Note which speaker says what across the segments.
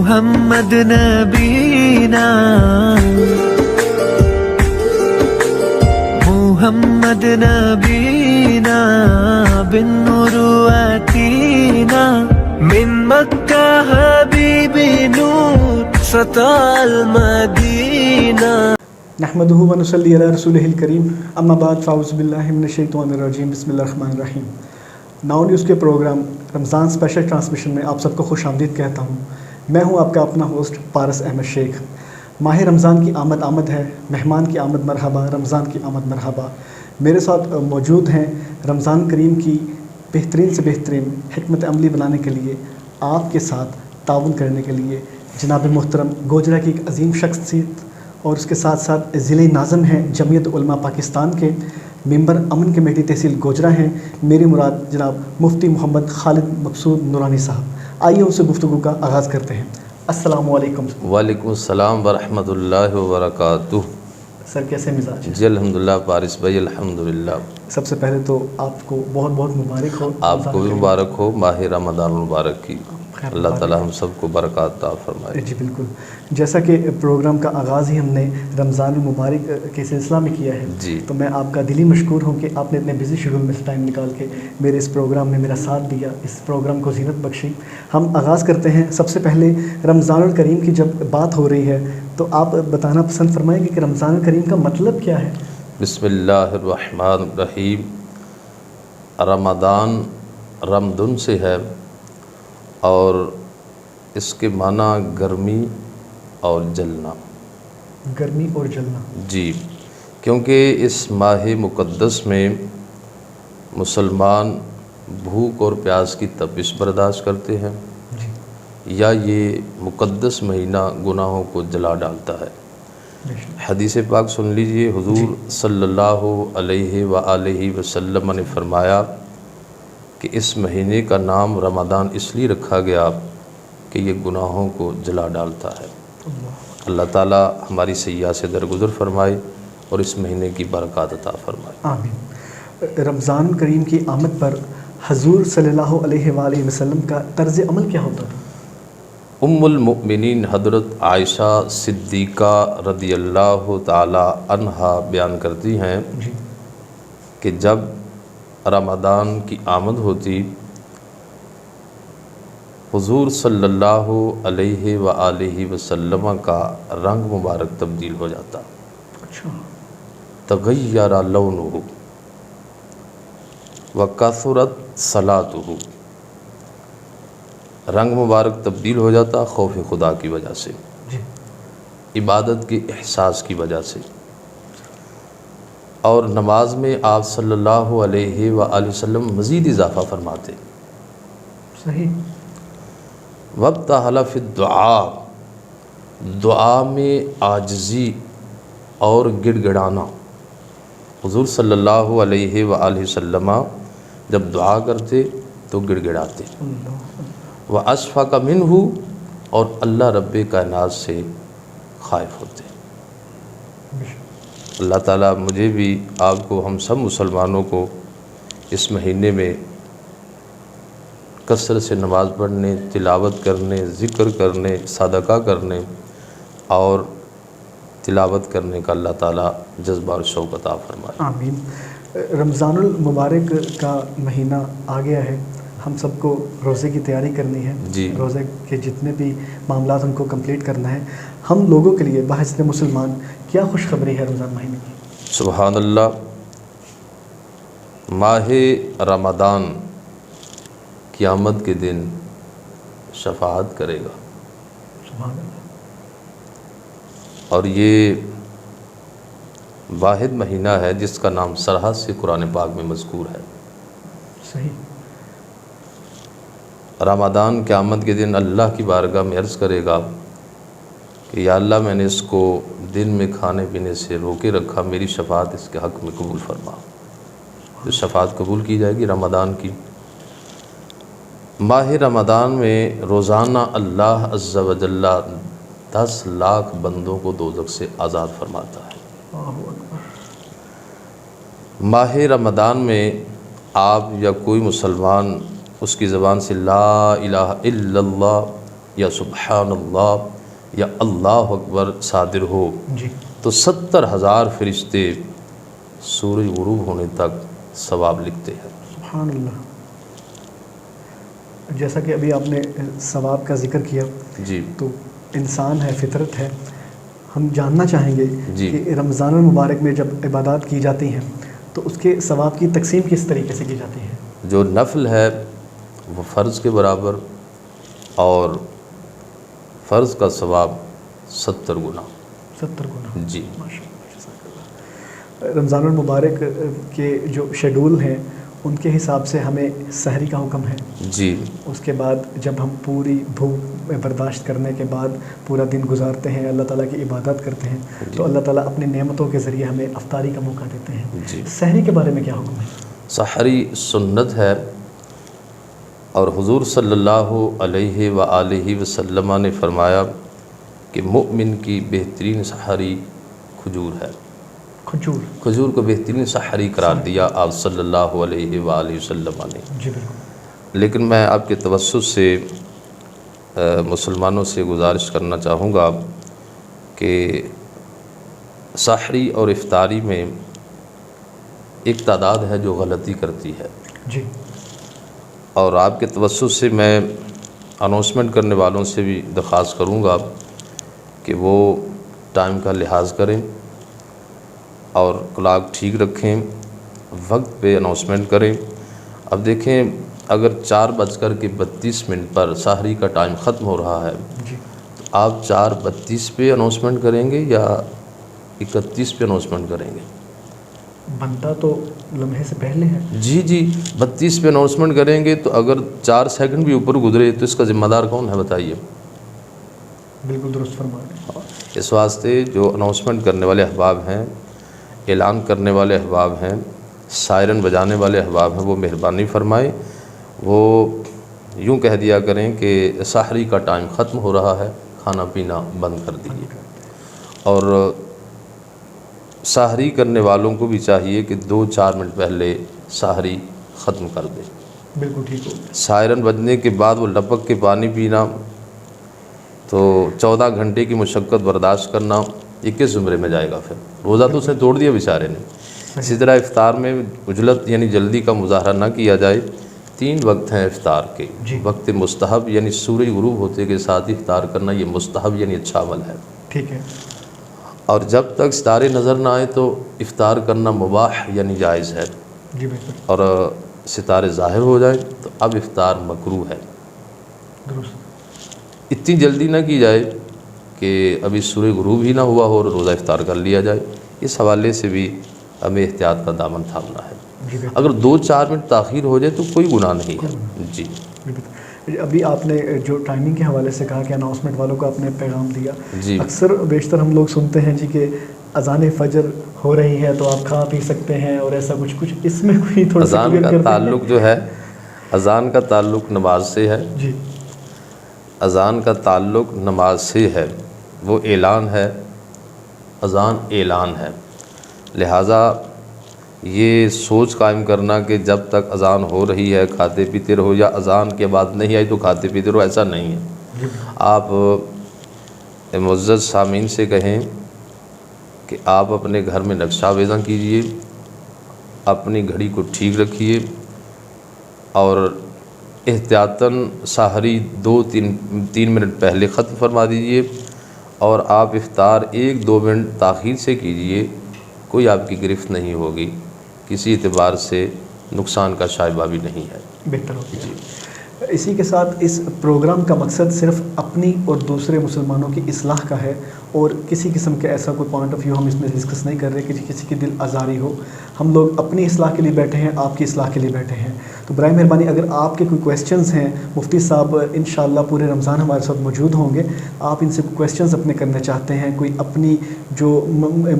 Speaker 1: محمد نبینا محمد نبینا بالنور آتینا من مکہ حبیبی نور سطع المدینہ
Speaker 2: نحمدہ و نصلی علی رسولہ الکریم اما بعد فاعوذ باللہ من الشیطان الرجیم بسم اللہ الرحمن الرحیم۔ ناؤ نیوز کے پروگرام رمضان اسپیشل ٹرانسمیشن میں آپ سب کو خوش آمدید کہتا ہوں۔ میں ہوں آپ کا اپنا ہوسٹ پارس احمد شیخ۔ ماہ رمضان کی آمد آمد ہے، مہمان کی آمد مرحبا، رمضان کی آمد مرحبا۔ میرے ساتھ موجود ہیں رمضان کریم کی بہترین سے بہترین حکمت عملی بنانے کے لیے، آپ کے ساتھ تعاون کرنے کے لیے جناب محترم گوجرا کی ایک عظیم شخصیت اور اس کے ساتھ ساتھ ضلع ناظم ہیں جمعیت علماء پاکستان کے، ممبر امن کمیٹی تحصیل گوجرا ہیں، میری مراد جناب مفتی محمد خالد مقصود نورانی صاحب۔ آئیے ان سے گفتگو کا آغاز کرتے ہیں۔ السلام علیکم۔
Speaker 3: وعلیکم السلام ورحمۃ اللہ وبرکاتہ۔
Speaker 2: سر کیسے مزاج ہیں؟
Speaker 3: جی الحمدللہ پارس بھائی، الحمدللہ۔
Speaker 2: سب سے پہلے تو آپ کو بہت بہت مبارک ہو،
Speaker 3: آپ کو بھی مبارک ہو ماہ رمضان المبارک کی، اللہ تعالی ہم سب کو برکات عطا فرمائے۔
Speaker 2: جی بالکل، جیسا کہ پروگرام کا آغاز ہی ہم نے رمضان المبارک کے سلسلہ میں کیا ہے،
Speaker 3: جی
Speaker 2: تو میں آپ کا دلی مشکور ہوں کہ آپ نے اپنے بزی شیڈول میں سے ٹائم نکال کے میرے اس پروگرام میں میرا ساتھ دیا، اس پروگرام کو زینت بخشی۔ ہم آغاز کرتے ہیں۔ سب سے پہلے رمضان الکریم کی جب بات ہو رہی ہے تو آپ بتانا پسند فرمائیں گے کہ رمضان الکریم کا مطلب کیا ہے؟
Speaker 3: بسم اللہ الرحمن الرحیم۔ رمضان رمضان سے ہے اور اس کے معنی گرمی اور جلنا۔
Speaker 2: گرمی اور جلنا۔
Speaker 3: جی، کیونکہ اس ماہ مقدس میں مسلمان بھوک اور پیاس کی تپش برداشت کرتے ہیں، یا یہ مقدس مہینہ گناہوں کو جلا ڈالتا ہے۔ حدیث پاک سن لیجئے، حضور صلی اللہ علیہ وآلہ وسلم نے فرمایا کہ اس مہینے کا نام رمضان اس لیے رکھا گیا کہ یہ گناہوں کو جلا ڈالتا ہے۔ اللہ تعالی ہماری سیاح سے درگزر فرمائے اور اس مہینے کی برکات عطا فرمائے۔
Speaker 2: آمین۔ رمضان کریم کی آمد پر حضور صلی اللہ علیہ وآلہ وسلم کا طرز عمل کیا ہوتا تھا؟
Speaker 3: ام المؤمنین حضرت عائشہ صدیقہ رضی اللہ تعالی عنہا بیان کرتی ہیں کہ جب رمضان کی آمد ہوتی، حضور صلی اللہ علیہ وآلہ وسلم کا رنگ مبارک تبدیل ہو جاتا، تغیر لونہ وکثرت صلاتہ، رنگ مبارک تبدیل ہو جاتا خوف خدا کی وجہ سے، عبادت کے احساس کی وجہ سے، اور نماز میں آپ صلی اللہ علیہ وآلہ وسلم مزید اضافہ فرماتے۔
Speaker 2: صحیح۔
Speaker 3: وابتہل فی الدعاء، دعا میں عاجزی اور گڑ گڑانا۔ حضور صلی اللہ علیہ وآلہ وسلم جب دعا کرتے تو گڑ گڑاتے۔ واشفق منہ، اور اللہ رب کائنات سے خائف ہوتے۔ اللہ تعالیٰ مجھے بھی، آپ کو، ہم سب مسلمانوں کو اس مہینے میں کثرت سے نماز پڑھنے، تلاوت کرنے، ذکر کرنے، صدقہ کرنے اور تلاوت کرنے کا اللہ تعالیٰ جذبہ اور شوق عطا فرمائے۔
Speaker 2: آمین۔ رمضان المبارک کا مہینہ آ گیا ہے، ہم سب کو روزے کی تیاری کرنی ہے،
Speaker 3: جی،
Speaker 2: روزے کے جتنے بھی معاملات ان کو کمپلیٹ کرنا ہے۔ ہم لوگوں کے لیے بحیثیت مسلمان کیا خوشخبری ہے رمضان مہینے کی؟
Speaker 3: سبحان اللہ۔ ماہ رمضان قیامت کے دن شفاعت کرے گا،
Speaker 2: سبحان اللہ۔ اور
Speaker 3: یہ واحد مہینہ ہے جس کا نام سرحد سے قرآن پاک میں مذکور ہے۔
Speaker 2: صحیح۔
Speaker 3: رمضان قیامت کے دن اللہ کی بارگاہ میں عرض کرے گا کہ یا اللہ، میں نے اس کو دن میں کھانے پینے سے روکے رکھا، میری شفاعت اس کے حق میں قبول فرما۔ جو شفاعت قبول کی جائے گی رمضان کی۔ ماہ رمضان میں روزانہ اللہ عز و جل 10 لاکھ بندوں کو دوزخ سے آزاد فرماتا ہے۔ ماہ رمضان میں آپ یا کوئی مسلمان اس کی زبان سے لا الہ الا اللہ या सुबहान अल्लाह या अल्लाह अकबर सादिर हो
Speaker 2: जी
Speaker 3: तो 70,000 फरिश्ते सूरज गुरूब होने तक सवाब लिखते हैं।
Speaker 2: सुभान अल्लाह। जैसा कि अभी आपने सवाब का जिक्र किया
Speaker 3: जी
Speaker 2: तो इंसान है, फितरत है, हम जानना चाहेंगे
Speaker 3: जी।
Speaker 2: कि रमज़ान मुबारक में जब इबादत की जाती हैं तो उसके सवाब की तकसीम किस तरीके से की जाती है?
Speaker 3: जो नफल है वो फ़र्ज़ के बराबर और फ़र्ज़ का सवाब 70 गुना।
Speaker 2: 70 गुना।
Speaker 3: जी
Speaker 2: माशाअल्लाह। रमज़ान मुबारक के जो शेड्यूल हैं उनके हिसाब से हमें सहरी का हुक्म है
Speaker 3: जी।
Speaker 2: उसके बाद जब हम पूरी भूख बर्दाश्त करने के बाद पूरा दिन गुजारते हैं, अल्लाह ताला की इबादत करते हैं तो अल्लाह ताला अपनी नेमतों के ज़रिए हमें अफ्तारी का मौका देते हैं।
Speaker 3: जी।
Speaker 2: सहरी के बारे में क्या हुक्म है?
Speaker 3: सहरी सुन्नत है और हुजूर सल्लल्लाहु अलैहि व आलिहि वसल्लम ने फरमाया कि मुमिन की बेहतरीन सहरी खजूर है। खजूर को बेहतरीन सहरी करार दिया आप सल्लल्लाहु अलैहि व आलिहि वसल्लम ने।
Speaker 2: जी बिल्कुल।
Speaker 3: लेकिन मैं आपके तवस्सुस से मुसलमानों से गुजारिश करना चाहूँगा कि सहरी और इफ्तारी में एक तादाद है जो गलती करती है
Speaker 2: जी।
Speaker 3: और आपके तवस्सुस से मैं अनाउंसमेंट करने वालों से भी दरख्वास्त करूँगा कि वो टाइम का लिहाज करें और क्लॉक ठीक रखें, वक्त पे अनाउंसमेंट करें। अब देखें अगर 4:32 पर सहरी का टाइम ख़त्म हो रहा है
Speaker 2: जी।
Speaker 3: तो आप 4:32 पे अनाउंसमेंट करेंगे या 31 पे अनाउंसमेंट करेंगे?
Speaker 2: बनता तो लम्हे से पहले है।
Speaker 3: जी जी, 32 पे अनाउंसमेंट करेंगे तो अगर 4 सेकंड भी ऊपर गुजरे तो इसका ज़िम्मेदार कौन है बताइए?
Speaker 2: बिल्कुल दुरुस्त फरमा रहे हैं।
Speaker 3: इस वास्ते जो अनाउंसमेंट करने वाले अहबाब हैं, ऐलान करने वाले अहबाब हैं, सायरन बजाने वाले अहबाब हैं, वो मेहरबानी फरमाएं, वो यूँ कह दिया करें कि सहरी का टाइम ख़त्म हो रहा है, खाना पीना बंद कर दीजिए। और सहरी करने वालों को भी चाहिए कि 2-4 मिनट पहले सहरी ख़त्म कर दें।
Speaker 2: बिल्कुल ठीक हो।
Speaker 3: सायरन बजने के बाद वो लपक के पानी पीना तो 14 घंटे की मुशक्क़त बर्दाश्त करना, ये किस ज़ुमरे में जाएगा? फिर रोज़ा तो उसने तोड़ दिया बेचारे ने। इसी तरह इफ्तार में उजलत यानी जल्दी का मुजाहरा ना किया जाए। 3 वक्त हैं इफ्तार के। वक्त मुस्तहब यानी सूरज गुरूब होते के साथ ही इफ्तार करना, ये मुस्तहब यानी अच्छा अमल है।
Speaker 2: ठीक है।
Speaker 3: और जब तक सितारे नज़र ना आए तो इफ्तार करना मुबाह यानी जायज़ है।
Speaker 2: जी बिल्कुल।
Speaker 3: और सितारे ज़ाहिर हो जाए तो अब इफ्तार मकरूह है।
Speaker 2: दुरुस्त।
Speaker 3: इतनी जल्दी ना की जाए कि अभी सूरज गुरूब ही ना हुआ हो और रोज़ा इफ्तार कर लिया जाए। इस हवाले से भी हमें एहतियात का दामन थामना है। अगर 2-4 मिनट ताख़ीर हो जाए तो कोई गुनाह नहीं है। जी।
Speaker 2: अभी आपने जो टाइमिंग के हवाले से कहा कि अनाउंसमेंट वालों को आपने पैगाम दिया,
Speaker 3: जी।
Speaker 2: अक्सर बेशतर हम लोग सुनते हैं जी कि अज़ान फ़जर हो रही है तो आप खा पी सकते हैं और ऐसा कुछ इसमें कोई थोड़ा सा
Speaker 3: अज़ान का ताल्लुक़ जो है, अज़ान का ताल्लुक़ नमाज से है
Speaker 2: जी।
Speaker 3: अज़ान का ताल्लुक़ नमाज से है, वो ऐलान है, अज़ान ऐलान है। लिहाजा ये सोच कायम करना कि जब तक अज़ान हो रही है खाते पीते रहो या अज़ान के बाद नहीं आई तो खाते पीते रहो, ऐसा नहीं है। आप मुअज़्ज़ज़ सामीन से कहें कि आप अपने घर में नक्शा वेज़ा कीजिए, अपनी घड़ी को ठीक रखिए और एहतियातन सहरी 2-3 मिनट पहले ख़त्म फरमा दीजिए और आप इफ्तार 1-2 मिनट ताख़ीर से कीजिए। कोई आपकी गिरफ्त नहीं होगी, किसी एतबार से नुकसान का शायबा भी नहीं है।
Speaker 2: बेहतर हो गया। इसी के साथ इस प्रोग्राम का मकसद सिर्फ अपनी और दूसरे मुसलमानों की इस्लाह का है और किसी किस्म के ऐसा कोई पॉइंट ऑफ व्यू हम इसमें डिस्कस नहीं कर रहे कि किसी की दिल आज़ारी हो। हम लोग अपनी इस्लाह के लिए बैठे हैं, आपकी इस्लाह के लिए बैठे हैं। तो बराए मेहरबानी अगर आपके कोई क्वेश्चंस हैं, मुफ्ती साहब इंशाअल्लाह पूरे रमज़ान हमारे साथ मौजूद होंगे, आप इनसे क्वेश्चंस अपने करना चाहते हैं, कोई अपनी जो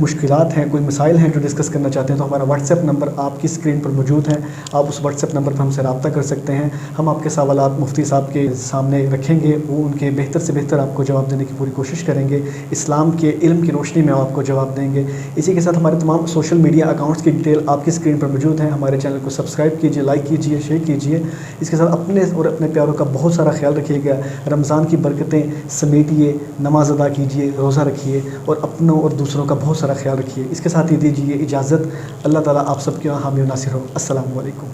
Speaker 2: मुश्किलात हैं, कोई मसाइल हैं जो डिस्कस करना चाहते हैं, तो हमारा व्हाट्सएप नंबर आपकी स्क्रीन पर मौजूद है। आप उस व्हाट्सएप नंबर पर हमसे रब्ता कर सकते हैं। हम आपके सवालात मुफ्ती साहब के सामने रखेंगे, वो उनके बेहतर से बेहतर आपको जवाब देने की पूरी कोशिश करेंगे। इस्लाम के इल्म की रोशनी में आपको जवाब देंगे। इसी के साथ हमारे तमाम सोशल मीडिया अकाउंट्स की डिटेल आपकी स्क्रीन पर मौजूद है। हमारे चैनल को सब्सक्राइब कीजिए, लाइक कीजिए, شیئر کیجیے. اس کے ساتھ اپنے اور اپنے پیاروں کا بہت سارا خیال رکھیے گا. رمضان کی برکتیں سمیٹیے, نماز ادا کیجیے, روزہ رکھیے اور اپنوں اور دوسروں کا بہت سارا خیال رکھیے. اس کے ساتھ ہی دیجیے اجازت. اللہ تعالیٰ آپ سب کے حامی و ناصر ہو. السلام علیکم.